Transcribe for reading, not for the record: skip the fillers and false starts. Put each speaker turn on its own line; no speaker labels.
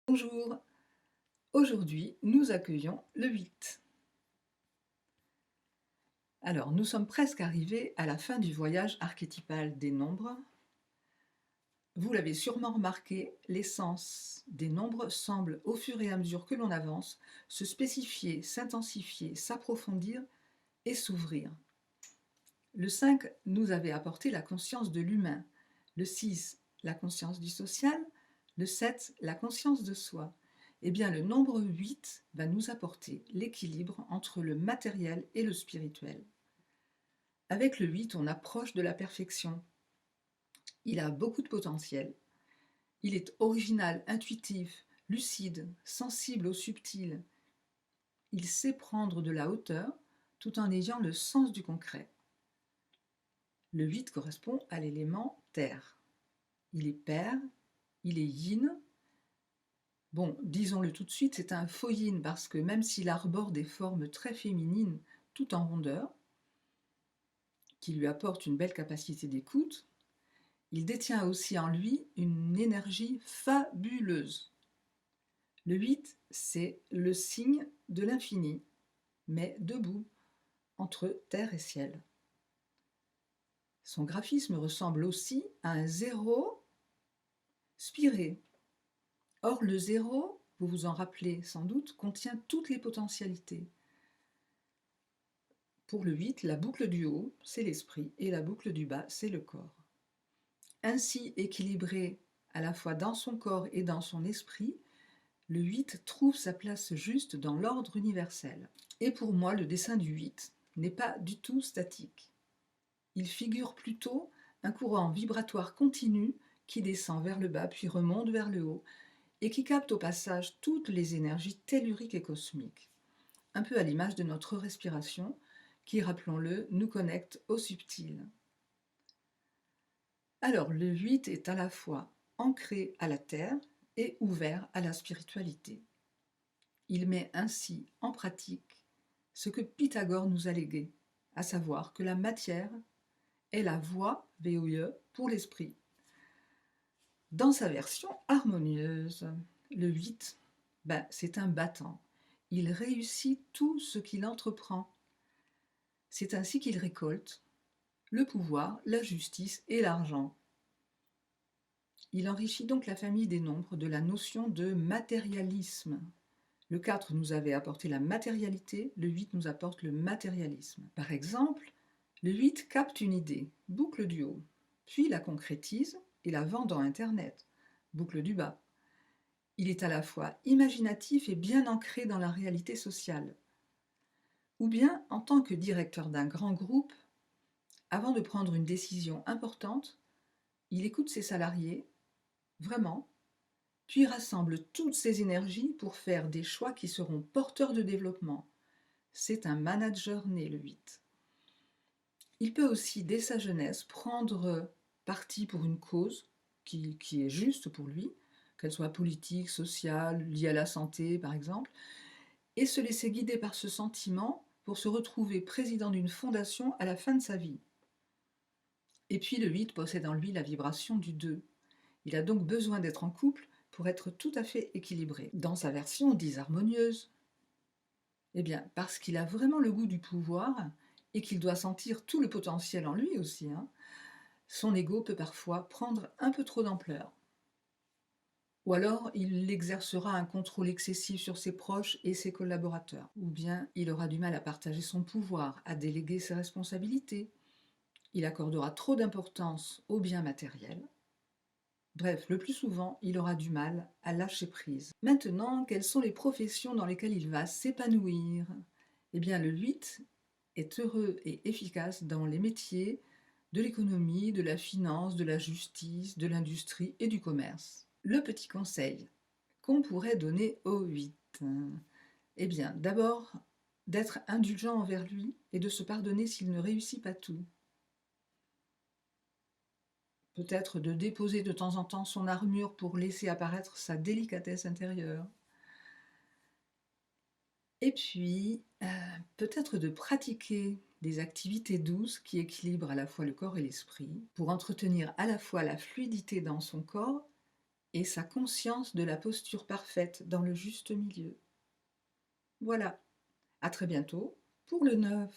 Bonjour, aujourd'hui nous accueillons le 8. Alors nous sommes presque arrivés à la fin du voyage archétypal des nombres. Vous l'avez sûrement remarqué, l'essence des nombres semble au fur et à mesure que l'on avance se spécifier, s'intensifier, s'approfondir et s'ouvrir. Le 5 nous avait apporté la conscience de l'humain, le 6 la conscience du social, le 7 la conscience de soi. Eh bien, le nombre 8 va nous apporter l'équilibre entre le matériel et le spirituel. Avec le 8, on approche de la perfection. Il a beaucoup de potentiel. Il est original, intuitif, lucide, sensible au subtil. Il sait prendre de la hauteur tout en ayant le sens du concret. Le 8 correspond à l'élément terre. Il est père, il est yin. Bon, disons-le tout de suite, c'est un faux yin parce que même s'il arbore des formes très féminines tout en rondeur, qui lui apportent une belle capacité d'écoute, il détient aussi en lui une énergie fabuleuse. Le 8, c'est le signe de l'infini, mais debout, entre terre et ciel. Son graphisme ressemble aussi à un zéro spiré. Or, le zéro, vous vous en rappelez sans doute, contient toutes les potentialités. Pour le 8, la boucle du haut, c'est l'esprit, et la boucle du bas, c'est le corps. Ainsi équilibré à la fois dans son corps et dans son esprit, le 8 trouve sa place juste dans l'ordre universel. Et pour moi, le dessin du 8 n'est pas du tout statique. Il figure plutôt un courant vibratoire continu qui descend vers le bas puis remonte vers le haut et qui capte au passage toutes les énergies telluriques et cosmiques, un peu à l'image de notre respiration qui, rappelons-le, nous connecte au subtil. Alors le 8 est à la fois ancré à la terre et ouvert à la spiritualité. Il met ainsi en pratique ce que Pythagore nous a légué, à savoir que la matière est la voie VOIE pour l'esprit. Dans sa version harmonieuse, le 8, c'est un battant. Il réussit tout ce qu'il entreprend. C'est ainsi qu'il récolte le pouvoir, la justice et l'argent. Il enrichit donc la famille des nombres de la notion de matérialisme. Le 4 nous avait apporté la matérialité, le 8 nous apporte le matérialisme. Par exemple, le 8 capte une idée, boucle du haut, puis la concrétise et la vend dans Internet, boucle du bas. Il est à la fois imaginatif et bien ancré dans la réalité sociale. Ou bien, en tant que directeur d'un grand groupe, avant de prendre une décision importante, il écoute ses salariés, vraiment, puis rassemble toutes ses énergies pour faire des choix qui seront porteurs de développement. C'est un manager né, le 8. Il peut aussi, dès sa jeunesse, prendre parti pour une cause qui est juste pour lui, qu'elle soit politique, sociale, liée à la santé par exemple, et se laisser guider par ce sentiment pour se retrouver président d'une fondation à la fin de sa vie. Et puis le 8 possède en lui la vibration du 2. Il a donc besoin d'être en couple pour être tout à fait équilibré. Dans sa version disharmonieuse, eh bien, parce qu'il a vraiment le goût du pouvoir et qu'il doit sentir tout le potentiel en lui aussi, son ego peut parfois prendre un peu trop d'ampleur. Ou alors, il exercera un contrôle excessif sur ses proches et ses collaborateurs. Ou bien, il aura du mal à partager son pouvoir, à déléguer ses responsabilités. Il accordera trop d'importance aux biens matériels. Bref, le plus souvent, il aura du mal à lâcher prise. Maintenant, quelles sont les professions dans lesquelles il va s'épanouir? Eh bien, le 8 est heureux et efficace dans les métiers de l'économie, de la finance, de la justice, de l'industrie et du commerce. Le petit conseil qu'on pourrait donner au 8, eh bien, d'abord, d'être indulgent envers lui et de se pardonner s'il ne réussit pas tout. Peut-être de déposer de temps en temps son armure pour laisser apparaître sa délicatesse intérieure. Et puis, peut-être de pratiquer des activités douces qui équilibrent à la fois le corps et l'esprit, pour entretenir à la fois la fluidité dans son corps et sa conscience de la posture parfaite dans le juste milieu. Voilà, à très bientôt pour le 9.